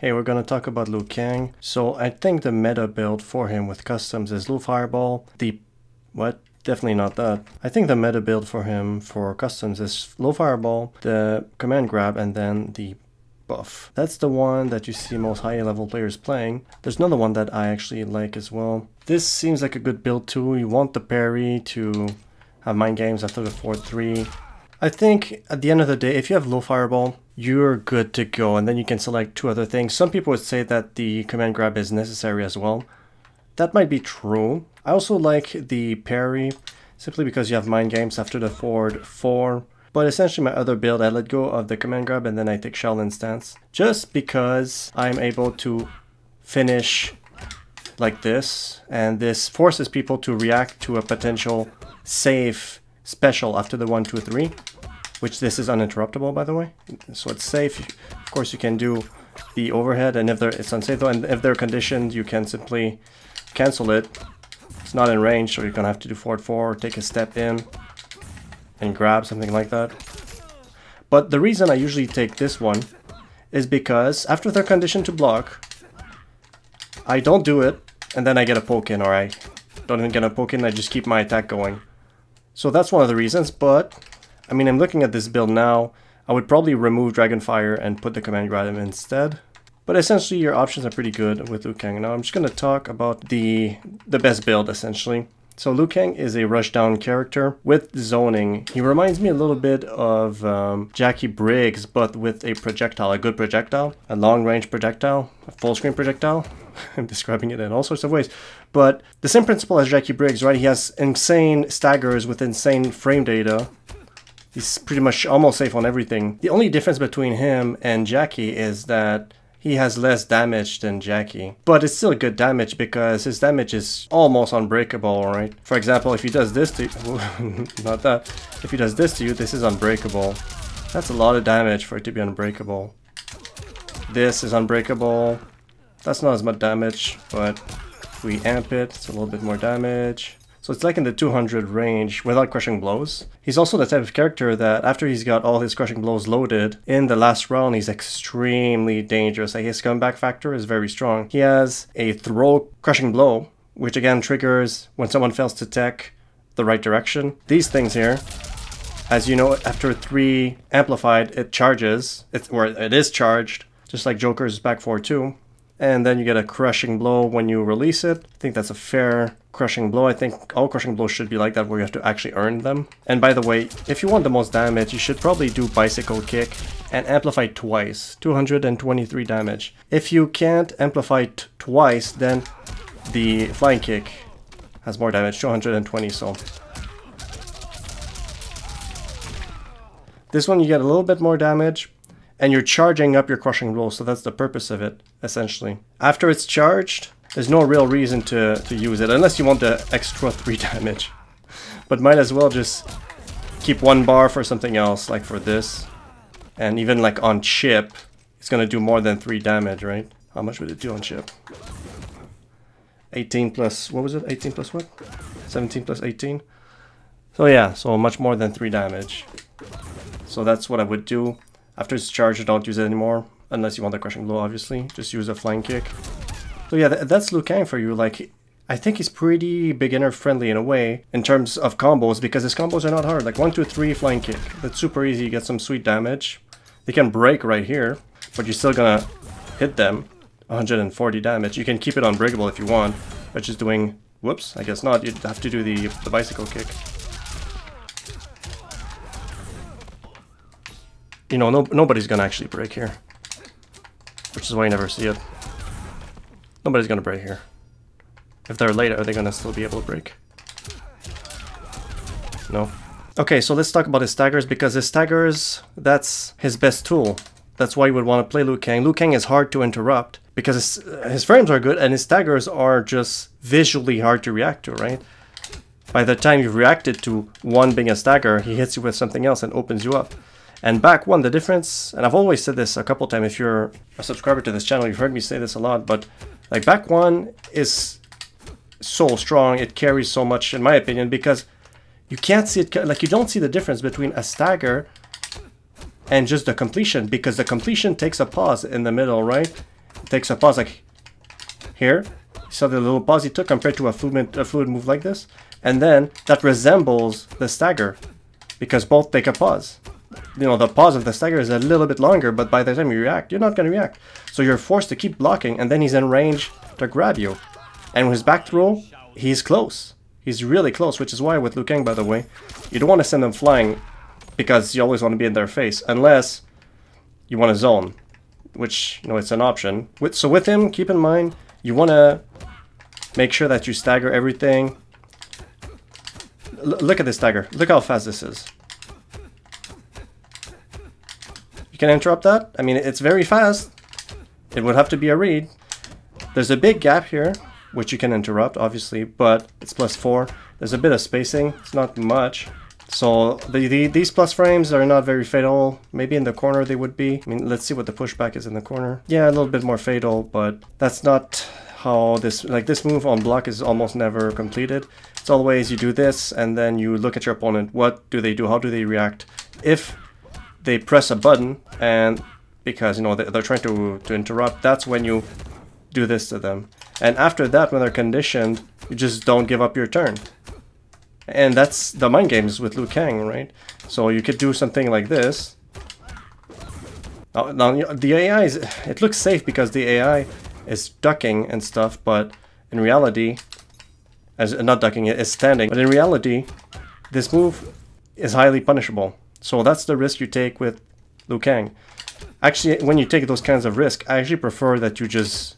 Hey, we're gonna talk about Liu Kang. So I think the meta build for him with customs is Liu Fireball. What? Definitely not that. I think the meta build for him for customs is Liu Fireball, the command grab, and then the buff. That's the one that you see most high level players playing. There's another one that I actually like as well. This seems like a good build too. You want the parry to have mind games after the 4-3. I think at the end of the day, if you have Liu Fireball, you're good to go, and then you can select two other things. Some people would say that the command grab is necessary as well. That might be true. I also like the parry, simply because you have mind games after the forward 4. But essentially my other build, I let go of the command grab and then I take shell instance. Just because I'm able to finish like this, and this forces people to react to a potential safe special after the 1-2-3. Which this is uninterruptible, by the way, so it's safe. Of course, you can do the overhead, and if it's unsafe though, and if they're conditioned, you can simply cancel it. It's not in range, so you're gonna have to do forward 4, or take a step in and grab something like that. But the reason I usually take this one is because after they're conditioned to block, I don't do it, and then I get a poke in, or I don't even get a poke in. I just keep my attack going. So that's one of the reasons, but I mean, I'm looking at this build now. I would probably remove Dragonfire and put the command grab instead. But essentially, your options are pretty good with Liu Kang. Now, I'm just going to talk about the best build, essentially. So Liu Kang is a rushdown character with zoning. He reminds me a little bit of Jackie Briggs, but with a projectile, a good projectile, a long-range projectile, a full-screen projectile. I'm describing it in all sorts of ways. But the same principle as Jackie Briggs, right? He has insane staggers with insane frame data. He's pretty much almost safe on everything. The only difference between him and Jackie is that he has less damage than Jackie. But it's still good damage because his damage is almost unbreakable, right? For example, if he does this to you, not that. If he does this to you, this is unbreakable. That's a lot of damage for it to be unbreakable. This is unbreakable. That's not as much damage, but if we amp it, it's a little bit more damage. So it's like in the 200 range without crushing blows. He's also the type of character that after he's got all his crushing blows loaded, in the last round he's extremely dangerous. Like his comeback factor is very strong. He has a throw crushing blow, which again triggers when someone fails to tech the right direction. These things here, as you know, after 3 amplified, it charges, it is charged, just like Joker's back 4-2. And then you get a crushing blow when you release it. I think that's a fair crushing blow. I think all crushing blows should be like that, where you have to actually earn them. And by the way, if you want the most damage, you should probably do bicycle kick and amplify twice, 223 damage. If you can't amplify twice, then the flying kick has more damage, 220. So this one you get a little bit more damage. And you're charging up your crushing blow, so that's the purpose of it, essentially. After it's charged, there's no real reason to use it, unless you want the extra 3 damage. But might as well just keep 1 bar for something else, like for this. And even like on chip, it's gonna do more than 3 damage, right? How much would it do on chip? 18 plus, what was it? 18 plus what? 17 plus 18? So yeah, so much more than 3 damage. So that's what I would do. After it's charged, don't use it anymore, unless you want the crushing blow, obviously. Just use a flying kick. So yeah, that's Liu Kang for you. Like, I think he's pretty beginner friendly in a way, in terms of combos, because his combos are not hard. Like 1-2-3 flying kick, that's super easy. You get some sweet damage. They can break right here, but you're still gonna hit them. 140 damage. You can keep it unbreakable if you want, but just doing, whoops, I guess not. You'd have to do the bicycle kick. You know, nobody's gonna actually break here, which is why you never see it. Nobody's gonna break here. If they're late, are they gonna still be able to break? No. Okay, so let's talk about his staggers, because his staggers, that's his best tool. That's why you would want to play Liu Kang. Liu Kang is hard to interrupt, because his frames are good, and his staggers are just visually hard to react to, right? By the time you've reacted to one being a stagger, he hits you with something else and opens you up. And back one, the difference, and I've always said this a couple times, if you're a subscriber to this channel, you've heard me say this a lot, but like back one is so strong, it carries so much in my opinion, because you can't see it, like you don't see the difference between a stagger and just the completion, because the completion takes a pause in the middle, right? takes a pause like here. You saw the little pause he took compared to a fluid move like this. And then that resembles the stagger because both take a pause. You know, the pause of the stagger is a little bit longer, but by the time you react, you're not going to react. So you're forced to keep blocking, and then he's in range to grab you. And with his back throw, he's close. He's really close, which is why with Liu Kang, by the way, you don't want to send them flying because you always want to be in their face, unless you want to zone, which, you know, it's an option. So with him, keep in mind, you want to make sure that you stagger everything. Look at this stagger. Look how fast this is. You can interrupt that. I mean, it's very fast. It would have to be a read. There's a big gap here, which you can interrupt, obviously, but it's +4. There's a bit of spacing. It's not much. So these plus frames are not very fatal. Maybe in the corner they would be. I mean, let's see what the pushback is in the corner. Yeah, a little bit more fatal, but that's not how this, like this move on block is almost never completed. It's always you do this and then you look at your opponent. What do they do? How do they react? If they press a button and because, you know, they're trying to interrupt, that's when you do this to them. And after that, when they're conditioned, you just don't give up your turn. And that's the mind games with Liu Kang, right? So you could do something like this. Now the AI is, it looks safe because the AI is ducking and stuff, but in reality, as not ducking, it is standing. But in reality, this move is highly punishable. So that's the risk you take with Liu Kang. Actually, when you take those kinds of risk, I actually prefer that you just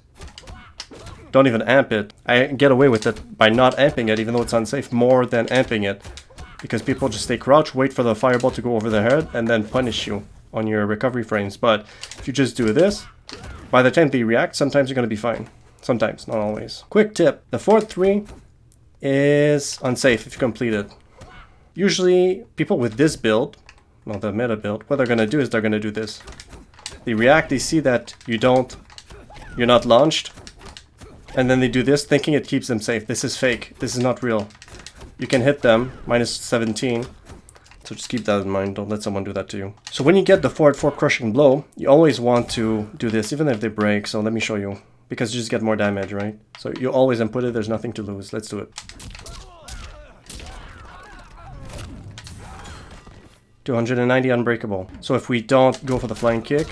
don't even amp it. I get away with it by not amping it, even though it's unsafe, more than amping it. Because people just stay crouched, wait for the fireball to go over their head, and then punish you on your recovery frames. But if you just do this, by the time they react, sometimes you're going to be fine. Sometimes, not always. Quick tip, the forward 3 is unsafe if you complete it. Usually, people with this build, well, the meta build, what they're going to do is they're going to do this. They react, they see that you're not launched, and then they do this thinking it keeps them safe. This is fake. This is not real. You can hit them, -17. So just keep that in mind. Don't let someone do that to you. So when you get the forward 4 crushing blow, you always want to do this, even if they break. So let me show you. Because you just get more damage, right? So you always input it. There's nothing to lose. Let's do it. 290 unbreakable. So if we don't go for the flying kick,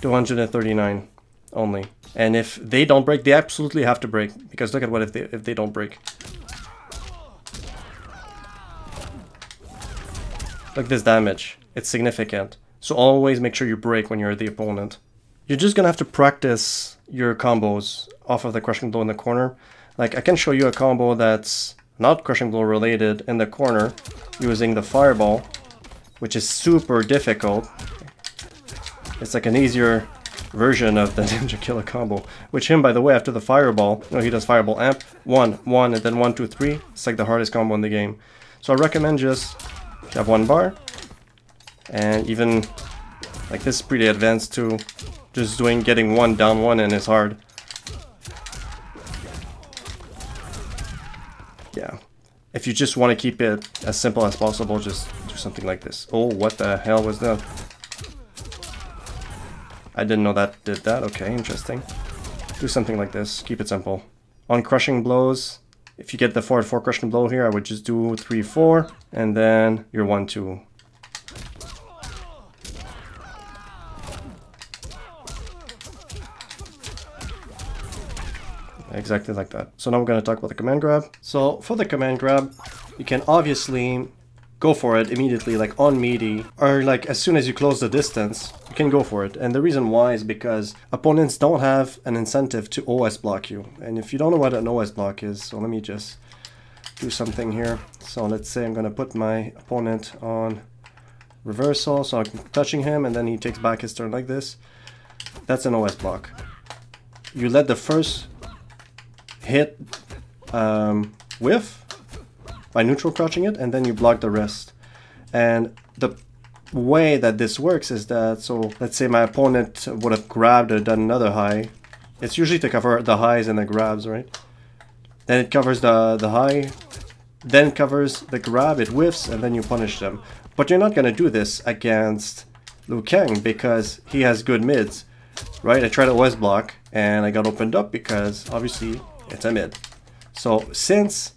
239 only. And if they don't break, they absolutely have to break. Because look at what if they don't break. Look at this damage. It's significant. So always make sure you break when you're the opponent. You're just gonna have to practice your combos off of the crushing blow in the corner. Like I can show you a combo that's not crushing blow related in the corner using the fireball, which is super difficult. It's like an easier version of the Ninja Killer combo, which him, by the way, after the fireball, you know, he does fireball amp, 1, 1, and then 1, 2, 3. It's like the hardest combo in the game. So I recommend just have 1 bar, and even like this is pretty advanced too. Just getting 1 down 1 and is hard. Yeah. If you just want to keep it as simple as possible, just do something like this. Oh, what the hell was that? I didn't know that did that. Okay, interesting. Do something like this. Keep it simple. On crushing blows, if you get the forward 4 crushing blow here, I would just do 3, 4, and then your 1, 2. Exactly like that. So now we're going to talk about the command grab. So for the command grab, you can obviously go for it immediately, like on meaty, or like as soon as you close the distance, you can go for it. And the reason why is because opponents don't have an incentive to OS block you. And if you don't know what an OS block is, so let me just do something here. So let's say I'm going to put my opponent on reversal, so I'm touching him and then he takes back his turn like this. That's an OS block. You let the first hit whiff by neutral crouching it, and then you block the rest. And the way that this works is that, so let's say my opponent would have grabbed or done another high. It's usually to cover the highs and the grabs, right? Then it covers the high, then covers the grab, it whiffs, and then you punish them. But you're not going to do this against Liu Kang because he has good mids. right? I tried OS block and I got opened up because obviously it's a mid. So since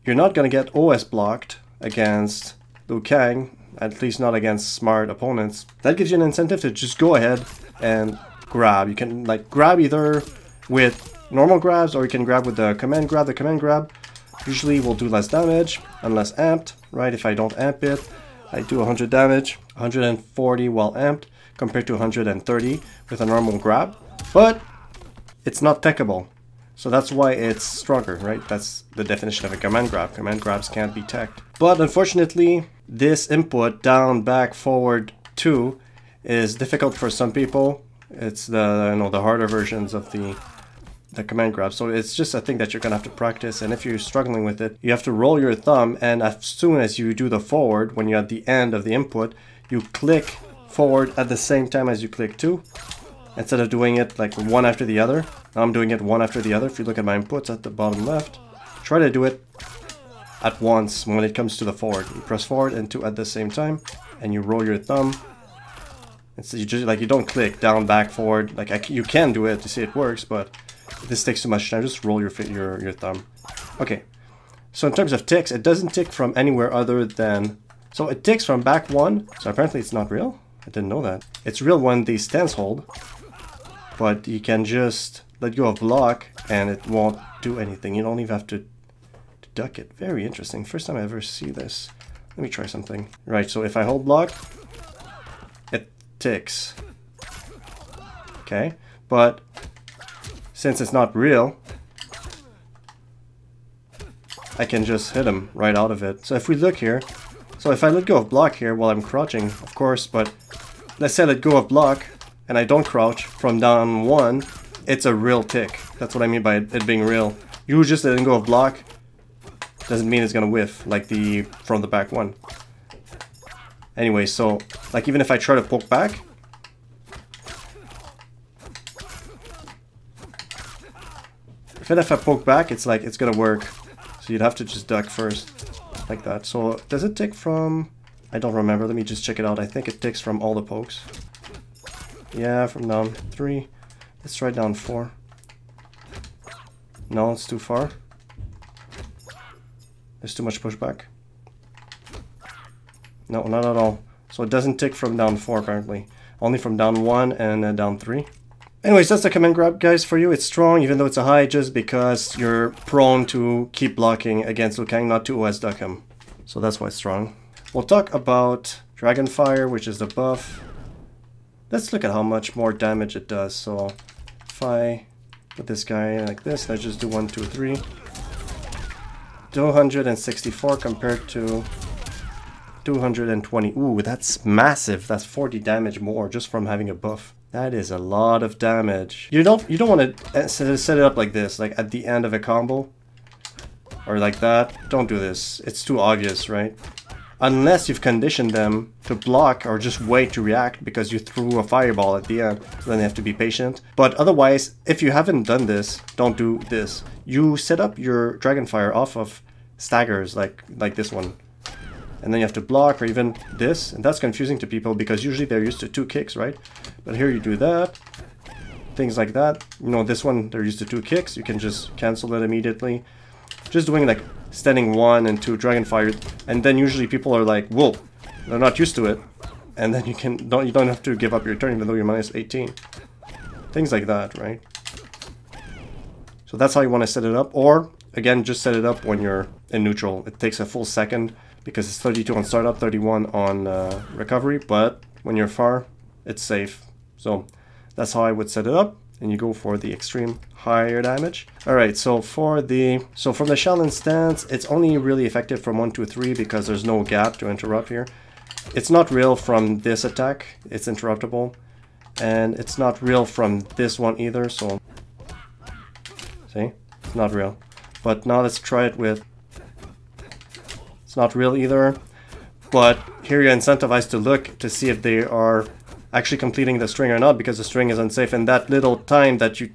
you're not going to get OS blocked against Liu Kang, at least not against smart opponents, that gives you an incentive to just go ahead and grab. You can like grab either with normal grabs or you can grab with the command grab. The command grab usually will do less damage unless amped, right? If I don't amp it, I do 100 damage, 140 while amped compared to 130 with a normal grab, but it's not techable. So that's why it's stronger, right? That's the definition of a command grab. Command grabs can't be teched. But unfortunately, this input down, back, forward, 2 is difficult for some people. It's the the harder versions of the command grab. So it's just a thing that you're gonna have to practice, and if you're struggling with it, you have to roll your thumb, and as soon as you do the forward, when you're at the end of the input, you click forward at the same time as you click 2. Instead of doing it like one after the other. Now I'm doing it one after the other. If you look at my inputs at the bottom left, try to do it at once when it comes to the forward. You press forward and 2 at the same time, and you roll your thumb. And so you just like, you don't click down, back, forward. Like you can do it to see it works, but this takes too much time. Just roll your thumb. Okay. So in terms of ticks, it doesn't tick from anywhere other than, so it ticks from back 1. So apparently it's not real. I didn't know that. It's real when the stance hold, but you can just let go of block and it won't do anything. You don't even have to duck it. Very interesting. First time I ever see this. Let me try something. Right, so if I hold block, it ticks. Okay, but since it's not real, I can just hit him right out of it. So if we look here, so if I let go of block here while I'm crouching, of course, but let's say I let go of block and I don't crouch from down 1, it's a real tick. That's what I mean by it being real. You just letting go of block doesn't mean it's gonna whiff like the from the back 1. Anyway, so like even if I try to poke back, even if I poke back, it's like it's gonna work. So you'd have to just duck first. Like that. So does it tick from, I don't remember, let me just check it out. I think it ticks from all the pokes. Yeah, from down 3. Let's try down 4. No, it's too far. There's too much pushback. No, not at all. So it doesn't tick from down 4 apparently. Only from down 1 and down 3. Anyways, that's the command grab, guys, for you. It's strong, even though it's a high, just because you're prone to keep blocking against Liu Kang, not to OS duck him. So that's why it's strong. We'll talk about Dragonfire, which is the buff. Let's look at how much more damage it does. So if I put this guy like this, let's just do 1, 2, 3. 264 compared to 220. Ooh, that's massive. That's 40 damage more just from having a buff. That is a lot of damage. You don't want to set it up like this, like at the end of a combo or like that. Don't do this. It's too obvious, right? Unless you've conditioned them to block or just wait to react because you threw a fireball at the end. Then they have to be patient. But otherwise, if you haven't done this, don't do this. You set up your Dragonfire off of staggers like this one. And then you have to block, or even this, and that's confusing to people because usually they're used to 2 kicks, right? But here you do that, things like that. You know, this one, they're used to 2 kicks, you can just cancel it immediately. Just doing like standing 1 and 2 Dragonfire, and then usually people are like, whoa, they're not used to it. And then you don't have to give up your turn even though you're minus 18. Things like that, right? So that's how you want to set it up, or again, just set it up when you're in neutral. It takes a full second, because it's 32 on startup, 31 on recovery, but when you're far, it's safe. So that's how I would set it up, and you go for the extreme higher damage. Alright, so from the Shaolin stance, it's only really effective from 1 to 3 because there's no gap to interrupt here. It's not real from this attack, it's interruptible, and it's not real from this one either, so see, it's not real. But now let's try it with, it's not real either, but here you're incentivized to look to see if they are actually completing the string or not, because the string is unsafe, and that little time that you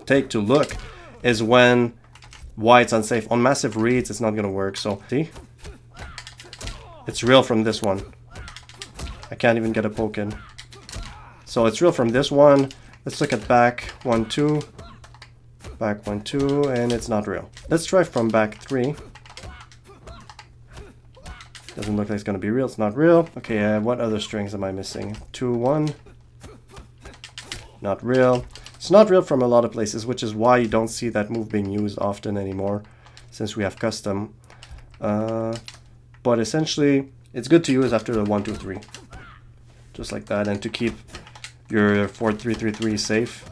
take to look is why it's unsafe. On massive reads, it's not going to work. So see, it's real from this one. I can't even get a poke in. So it's real from this one. Let's look at back 1, 2. Back 1, 2, and it's not real. Let's try from back 3. Doesn't look like it's gonna be real. It's not real. Okay, what other strings am I missing? 2, 1. Not real. It's not real from a lot of places, which is why you don't see that move being used often anymore, since we have custom. But essentially, it's good to use after the 1, 2, 3. Just like that, and to keep your 4, 3, 3, 3 safe.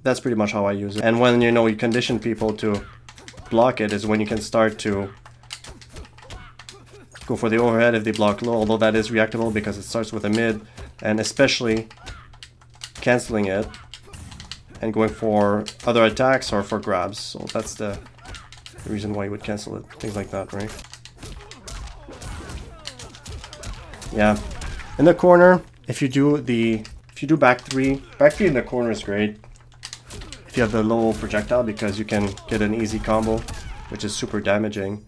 That's pretty much how I use it. And when, you know, you condition people to block it is when you can start to go for the overhead if they block low, although that is reactable because it starts with a mid, and especially canceling it and going for other attacks or for grabs. So that's the reason why you would cancel it. Things like that, right? Yeah. In the corner, if you do back 3 in the corner is great. If you have the low projectile, because you can get an easy combo, which is super damaging.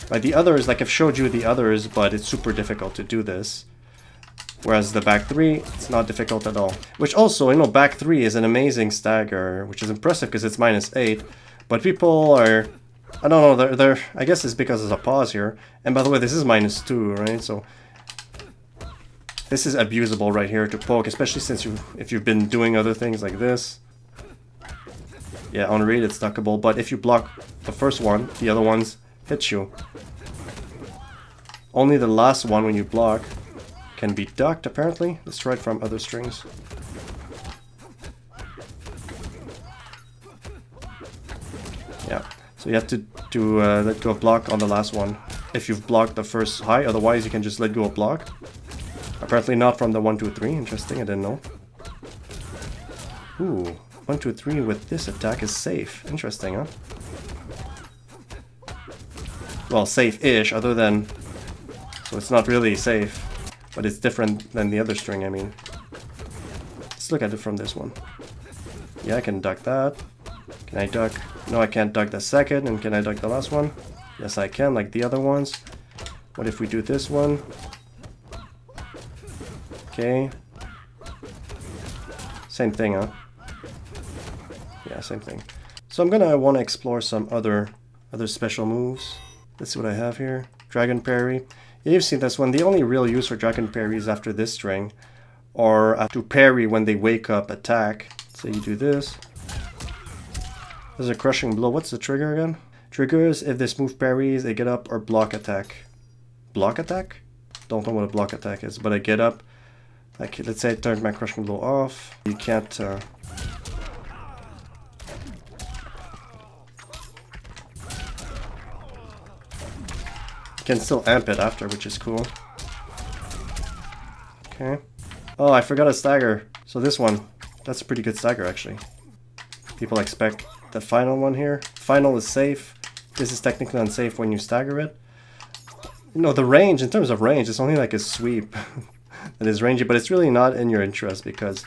But the others, like I've showed you the others, but it's super difficult to do this. Whereas the back 3, it's not difficult at all. Which also, you know, back 3 is an amazing stagger, which is impressive because it's -8. But people are, I don't know, they're I guess it's because there's a pause here. And by the way, this is -2, right? So this is abusable right here to poke, especially since if you've been doing other things like this. Yeah, on read it's duckable, but if you block the first one, the other ones hit you. Only the last one when you block can be ducked, apparently. Let's try it from other strings. Yeah, so you have to let go of block on the last one if you've blocked the first high, otherwise you can just let go of block. Apparently not from the 1, 2, 3. Interesting, I didn't know. Ooh, 1, 2, 3 with this attack is safe. Interesting, huh? Well, safe-ish, other than... So it's not really safe, but it's different than the other string, I mean. Let's look at it from this one. Yeah, I can duck that. Can I duck? No, I can't duck the second, and can I duck the last one? Yes, I can, like the other ones. What if we do this one? Okay. Same thing, huh? Yeah, same thing. So I'm gonna want to explore some other special moves. Let's see what I have here. Dragon Parry. Yeah, you've seen this one. The only real use for Dragon Parry is after this string, or to parry when they wake up attack. So you do this. There's a crushing blow. What's the trigger again? Triggers if this move parries a get up or block attack. Block attack? Don't know what a block attack is, but a get up. Like, let's say I turned my crushing blow off. You can't... You can still amp it after, which is cool. Okay. Oh, I forgot a stagger. So this one, that's a pretty good stagger, actually. People expect the final one here. Final is safe. This is technically unsafe when you stagger it. You know, the range, in terms of range, it's only like a sweep. That is rangy, but it's really not in your interest because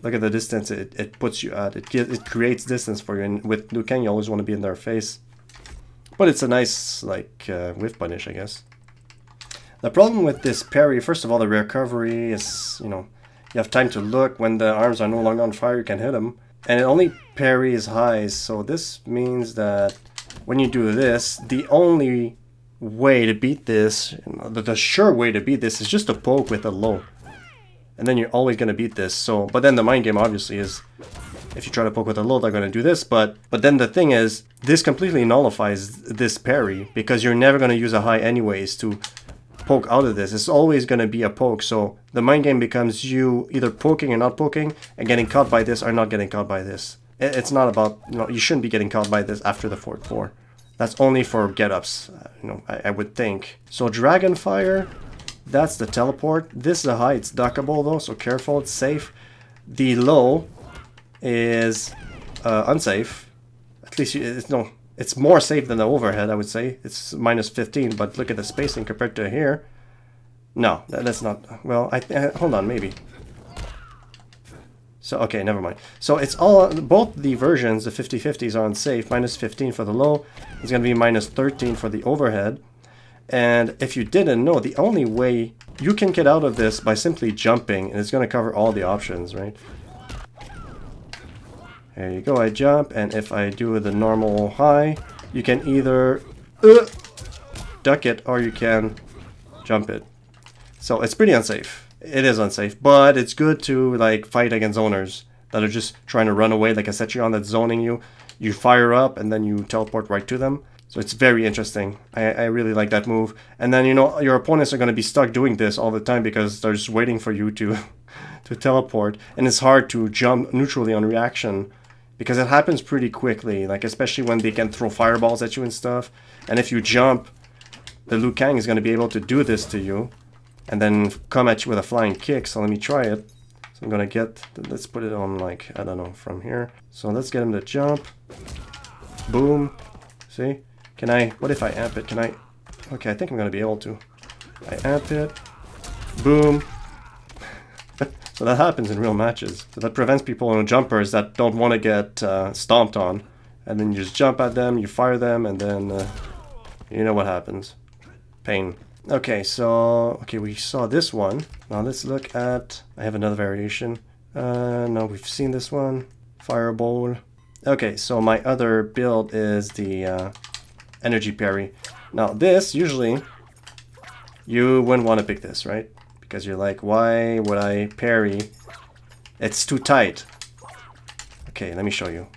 look at the distance it puts you at. It creates distance for you, and with Liu Kang you always want to be in their face. But it's a nice, like, whiff punish, I guess. The problem with this parry, first of all, the recovery is, you know, you have time to look. When the arms are no longer on fire, you can hit them. And it only parries highs, so this means that when you do this, the only way to beat this, the sure way to beat this is just to poke with a low. And then you're always going to beat this. So, but then the mind game obviously is, if you try to poke with a low, they're going to do this. But then the thing is, this completely nullifies this parry, because you're never going to use a high anyways to poke out of this. It's always going to be a poke. So the mind game becomes you either poking or not poking, and getting caught by this or not getting caught by this. It's not about, you know, you shouldn't be getting caught by this after the 4-4. That's only for get-ups, you know, I would think. So Dragonfire, that's the teleport. This is a high, it's duckable though, so careful, it's safe. The low is unsafe. At least it's more safe than the overhead, I would say. It's -15, but look at the spacing compared to here. No, that's not, well, hold on, maybe. So, okay, never mind. So it's all, both the versions, the 50/50s are unsafe. -15 for the low. It's going to be -13 for the overhead. And if you didn't know, the only way you can get out of this by simply jumping, and it's going to cover all the options, right? There you go, I jump, and if I do the normal high, you can either duck it or you can jump it. So it's pretty unsafe. It is unsafe, but it's good to like fight against zoners that are just trying to run away, like a Sechion that's zoning you. You fire up and then you teleport right to them. So it's very interesting. I really like that move. And then, you know, your opponents are going to be stuck doing this all the time because they're just waiting for you to teleport. And it's hard to jump neutrally on reaction because it happens pretty quickly, like especially when they can throw fireballs at you and stuff. And if you jump, the Liu Kang is going to be able to do this to you and then come at you with a flying kick. So let me try it. So I'm going to get, let's put it on like, I don't know, from here. So let's get him to jump. Boom. See? Can I, what if I amp it? Can I, okay, I think I'm going to be able to. I amp it. Boom. So that happens in real matches. So that prevents people, you know, jumpers that don't want to get stomped on. And then you just jump at them, you fire them, and then you know what happens. Pain. Okay, so, okay, we saw this one. Now let's look at, I have another variation. No, we've seen this one. Fireball. Okay, so my other build is the energy parry. Now this, usually, you wouldn't want to pick this, right? Because you're like, why would I parry? It's too tight. Okay, let me show you.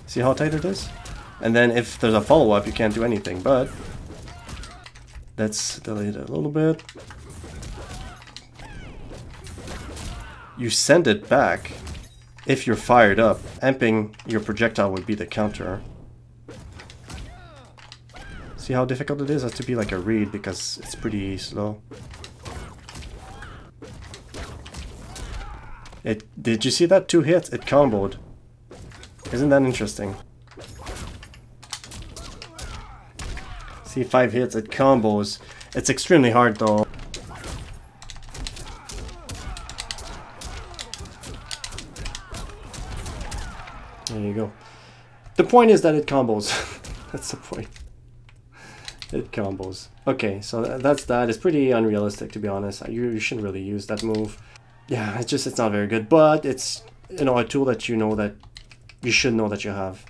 See how tight it is? And then if there's a follow-up, you can't do anything, but let's delete it a little bit. You send it back if you're fired up. Amping your projectile would be the counter. See how difficult it is? It has to be like a read because it's pretty slow. Did you see that? 2 hits, it comboed. Isn't that interesting? See, 5 hits, it combos. It's extremely hard though. There you go. The point is that it combos. That's the point. It combos. Okay, so that's that. It's pretty unrealistic, to be honest. You shouldn't really use that move. Yeah, it's not very good, but it's, you know, a tool that you know that you should know that you have.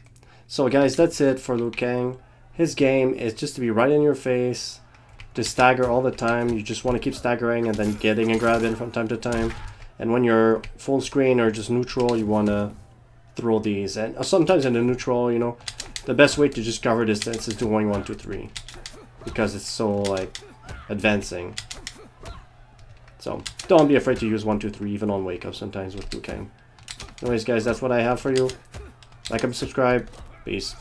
So guys, that's it for Liu Kang. His game is just to be right in your face, to stagger all the time. You just want to keep staggering and then getting and grabbing from time to time. And when you're full screen or just neutral, you want to throw these. And sometimes in the neutral, you know, the best way to just cover distance is doing 1, 2, 3. Because it's so, like, advancing. So, don't be afraid to use 1, 2, 3 even on wake up sometimes with Liu Kang. Anyways guys, that's what I have for you. Like and subscribe. Peace.